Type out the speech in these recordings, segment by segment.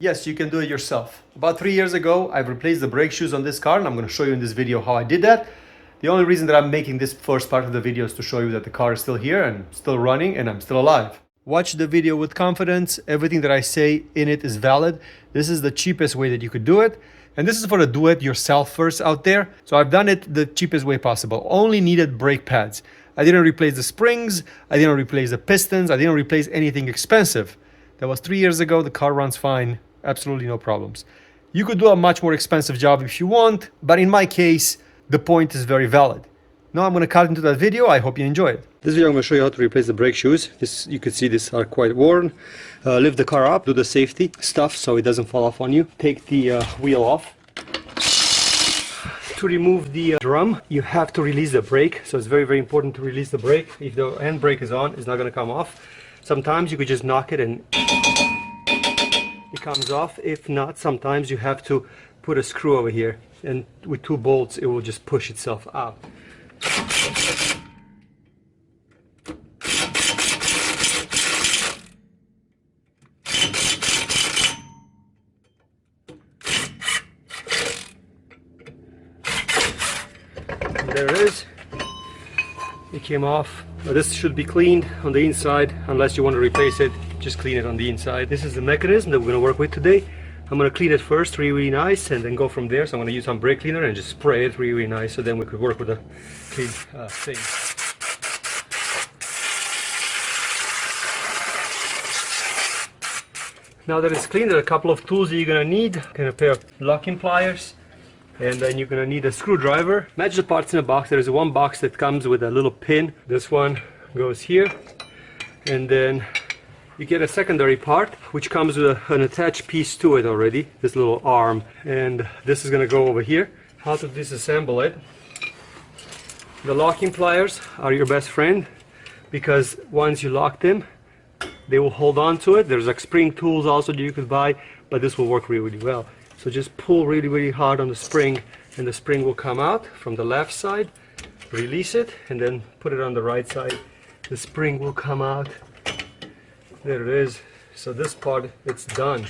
Yes, you can do it yourself. About 3 years ago, I've replaced the brake shoes on this car, and I'm going to show you in this video how I did that. The only reason that I'm making this first part of the video is to show you that the car is still here and still running and I'm still alive. Watch the video with confidence. Everything that I say in it is valid. This is the cheapest way that you could do it. And this is for the do-it-yourselfers out there. So I've done it the cheapest way possible. Only needed brake pads. I didn't replace the springs. I didn't replace the pistons. I didn't replace anything expensive. That was 3 years ago. The car runs fine. Absolutely no problems. You could do a much more expensive job if you want, but in my case, the point is very valid. Now I'm going to cut into that video. I hope you enjoy it. This video I'm going to show you how to replace the brake shoes. You can see these are quite worn. Lift the car up, do the safety stuff so it doesn't fall off on you. Take the wheel off. To remove the drum, you have to release the brake. So it's very, very important to release the brake. If the hand brake is on, it's not going to come off. Sometimes you could just knock it and it comes off. If not, sometimes you have to put a screw over here, and with 2 bolts it will just push itself out. And there it is. It came off. Now this should be cleaned on the inside. Unless you want to replace it, just clean it on the inside. This is the mechanism that we're going to work with today. I'm going to clean it first really nice and then go from there. So I'm going to use some brake cleaner and just spray it really nice, so then we could work with a clean thing. Now that it's clean, there are a couple of tools that you're going to need. A pair of locking pliers, and then you're going to need a screwdriver. Match the parts in a box. There is one box that comes with a little pin. This one goes here, and then you get a secondary part which comes with an attached piece to it already, this little arm, and this is going to go over here. How to disassemble it. The locking pliers are your best friend, because once you lock them, they will hold on to it. There's like spring tools also that you could buy, but this will work really, really well. So just pull really, really hard on the spring, and the spring will come out from the left side. Release it, and then put it on the right side. The spring will come out. There it is. So this part, it's done.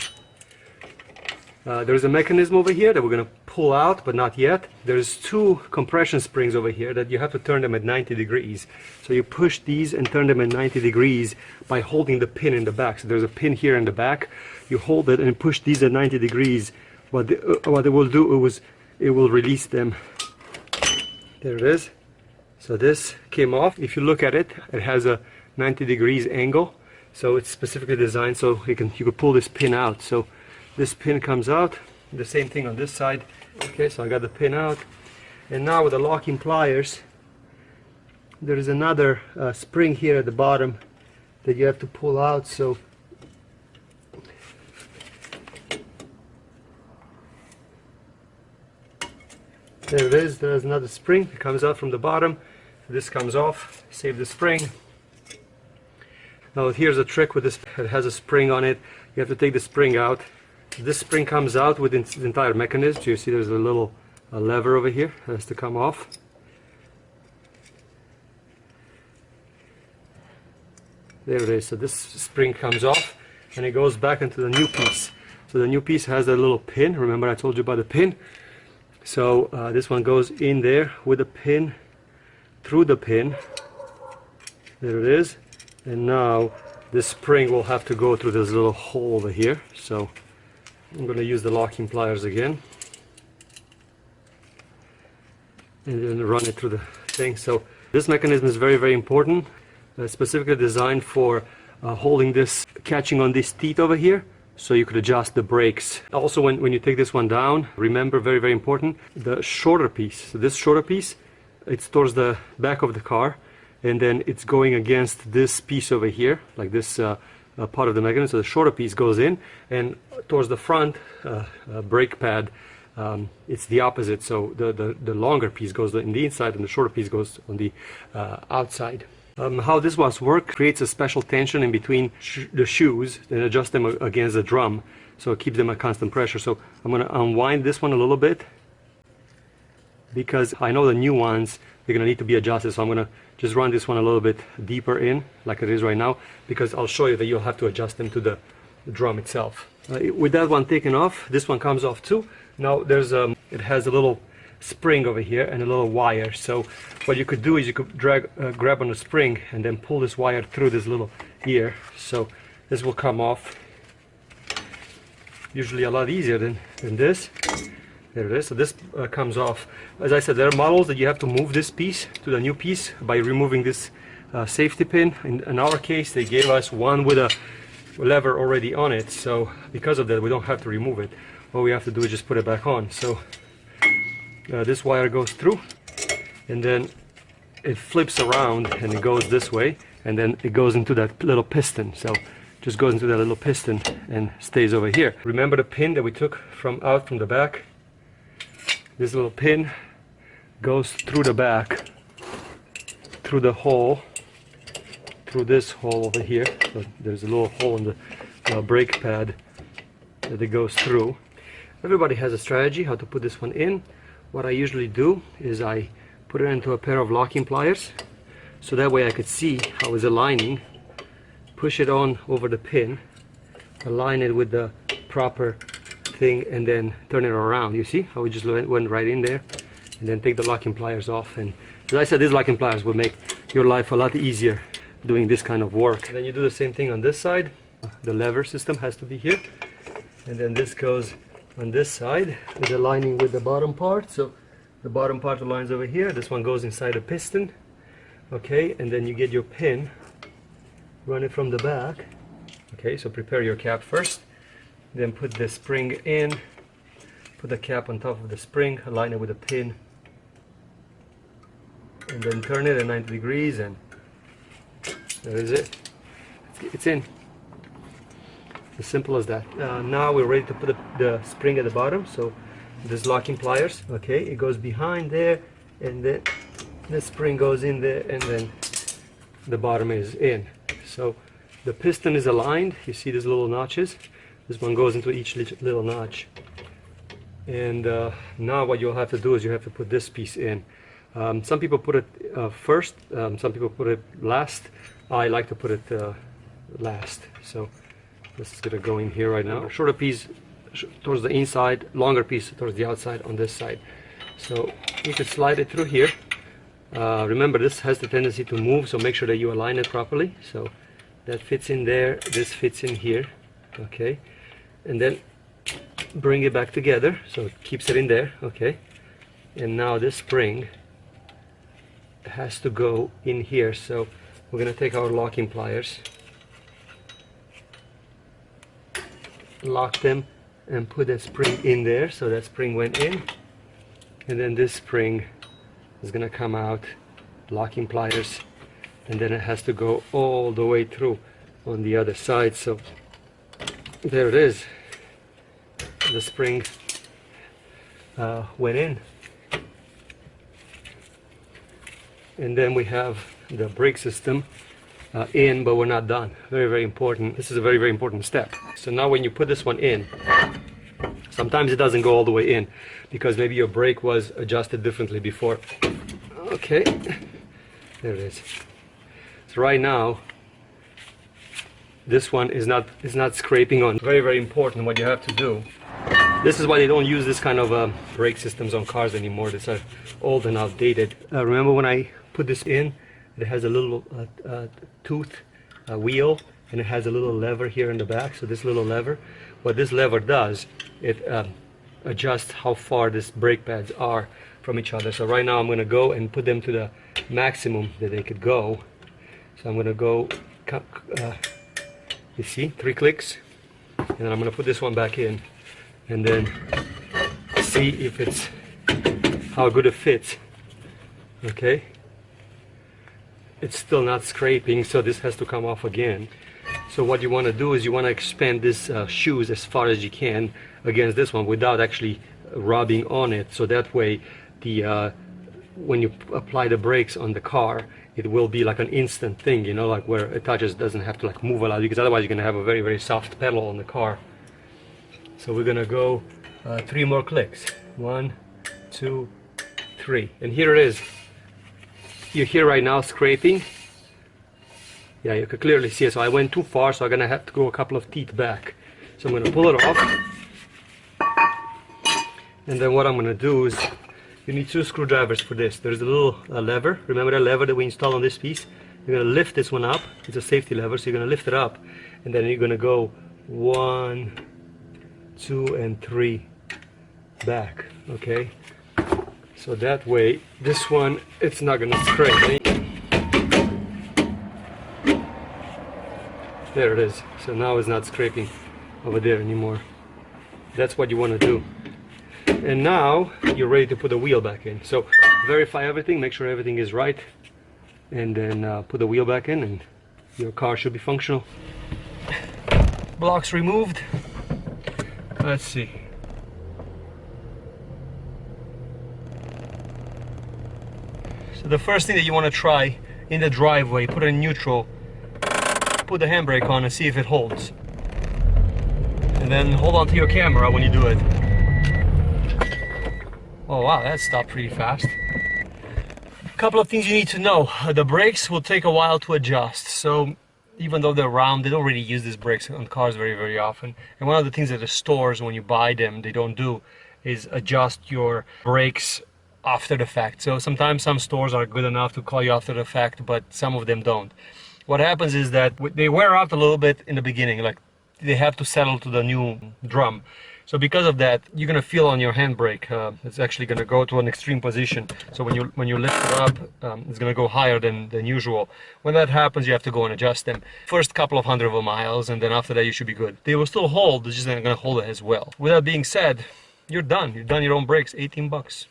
There's a mechanism over here that we're going to pull out, but not yet. There's 2 compression springs over here that you have to turn them at 90 degrees. So you push these and turn them at 90 degrees by holding the pin in the back. So there's a pin here in the back. You hold it and push these at 90 degrees. What it will do is it will release them. There it is. So this came off. If you look at it, it has a 90 degrees angle. So it's specifically designed so you could pull this pin out. So this pin comes out. The same thing on this side. Okay, so I got the pin out. And now with the locking pliers, there is another spring here at the bottom that you have to pull out. So there it is. There's another spring that comes out from the bottom. This comes off. Save the spring. Now here's a trick with this. It has a spring on it. You have to take the spring out. This spring comes out with the entire mechanism. So you see there's a little lever over here that has to come off. There it is. So this spring comes off and it goes back into the new piece. So the new piece has a little pin. Remember I told you about the pin? So this one goes in there with a pin, through the pin. There it is. And now this spring will have to go through this little hole over here. So I'm going to use the locking pliers again and then run it through the thing. So this mechanism is very, very important. Specifically designed for holding this, catching on these teeth over here, so you could adjust the brakes. Also, when you take this one down, remember, very, very important, the shorter piece. So this shorter piece, it's towards the back of the car, and then it's going against this piece over here, like this part of the mechanism. So the shorter piece goes in, and towards the front brake pad, it's the opposite. So the longer piece goes in the inside, and the shorter piece goes on the outside. How this was work creates a special tension in between the shoes and adjust them against the drum, so it keeps them at constant pressure. So I'm going to unwind this one a little bit, because I know the new ones, they're going to need to be adjusted. So I'm going to just run this one a little bit deeper in, like it is right now, because I'll show you that you'll have to adjust them to drum itself. With that one taken off, this one comes off too. Now there's it has a little spring over here and a little wire. So what you could do is you could grab on the spring and then pull this wire through this little ear. So this will come off. Usually a lot easier than this. There it is. So this comes off. As I said, there are models that you have to move this piece to the new piece by removing this safety pin. In our case, they gave us one with a lever already on it. So because of that, we don't have to remove it. All we have to do is just put it back on. So this wire goes through, and then it flips around and it goes this way, and then it goes into that little piston. So just goes into that little piston and stays over here. Remember the pin that we took from the back? This little pin goes through the back, through the hole, through this hole over here. So there's a little hole in the brake pad that it goes through. Everybody has a strategy how to put this one in. What I usually do is I put it into a pair of locking pliers, so that way I could see how it's aligning, push it on over the pin, align it with the proper thing, and then turn it around. You see how it just went right in there, and then take the locking pliers off. And as I said, these locking pliers will make your life a lot easier doing this kind of work. And then you do the same thing on this side. The lever system has to be here, and then this goes on this side is aligning with the bottom part. So the bottom part aligns over here. This one goes inside the piston. Okay, and then you get your pin, run it from the back. Okay, so prepare your cap first, then put the spring in, put the cap on top of the spring, align it with a pin, and then turn it at 90 degrees, and there is it. It's in. As simple as that. Now we're ready to put the spring at the bottom. So this locking pliers, okay, it goes behind there, and then the spring goes in there, and then the bottom is in. So the piston is aligned. You see these little notches. This one goes into each little notch. And now what you'll have to do is you have to put this piece in. Some people put it first, some people put it last. I like to put it last. So this is going to go in here right now. Shorter piece towards the inside, longer piece towards the outside on this side. So you can slide it through here. Remember, this has the tendency to move, so make sure that you align it properly. So that fits in there, this fits in here, okay? And then bring it back together, so it keeps it in there, okay? And now this spring has to go in here, so we're gonna take our locking pliers, lock them, and put that spring in there. So that spring went in, and then this spring is gonna come out, locking pliers, and then it has to go all the way through on the other side. So there it is. The spring went in, and then we have the brake system in, but we're not done. Very, very important. This is a very, very important step. So now when you put this one in, sometimes it doesn't go all the way in because maybe your brake was adjusted differently before. Okay, there it is. So right now this one is not scraping on. Very, very important what you have to do. This is why they don't use this kind of brake systems on cars anymore. These are old and outdated. Remember when I put this in, it has a little tooth wheel, and it has a little lever here in the back. So this little lever, what this lever does, it adjusts how far these brake pads are from each other. So right now I'm going to go and put them to the maximum that they could go. So I'm going to go, you see, 3 clicks, and then I'm going to put this one back in, and then see if it's how good it fits. Okay, it's still not scraping, so this has to come off again. So what you want to do is you want to expand this shoes as far as you can against this one without actually rubbing on it, so that way the when you apply the brakes on the car, it will be like an instant thing, you know, like where it touches, doesn't have to like move a lot, because otherwise you're going to have a very, very soft pedal on the car. So we're going to go 3 more clicks. 1, 2, 3, and here it is. You hear right now scraping. Yeah, you can clearly see it. So I went too far, so I'm going to have to go a couple of teeth back. So I'm going to pull it off. And then what I'm going to do is, you need 2 screwdrivers for this. There's a little lever. Remember that lever that we installed on this piece? You're going to lift this one up. It's a safety lever, so you're going to lift it up. And then you're going to go 1, 2, and 3 back. Okay? So that way, this one, it's not going to scrape. There it is. So now it's not scraping over there anymore. That's what you want to do. And now you're ready to put the wheel back in. So verify everything, make sure everything is right, and then put the wheel back in, and your car should be functional. Blocks removed. Let's see. So the first thing that you want to try in the driveway, put it in neutral, put the handbrake on and see if it holds. And then hold on to your camera when you do it. Oh wow, that stopped pretty fast. A couple of things you need to know. The brakes will take a while to adjust. So even though they're round, they don't really use these brakes on cars very often. And one of the things that the stores, when you buy them, they don't do is adjust your brakes after the fact. So sometimes some stores are good enough to call you after the fact, but some of them don't. What happens is that they wear out a little bit in the beginning, like they have to settle to the new drum. So because of that, you're gonna feel on your handbrake, it's actually gonna go to an extreme position. So when you lift it up, it's gonna go higher than usual. When that happens, you have to go and adjust them. First couple of hundred of miles, and then after that you should be good. They will still hold, they're just not gonna hold it as well. With that being said, you're done. You've done your own brakes, 18 bucks.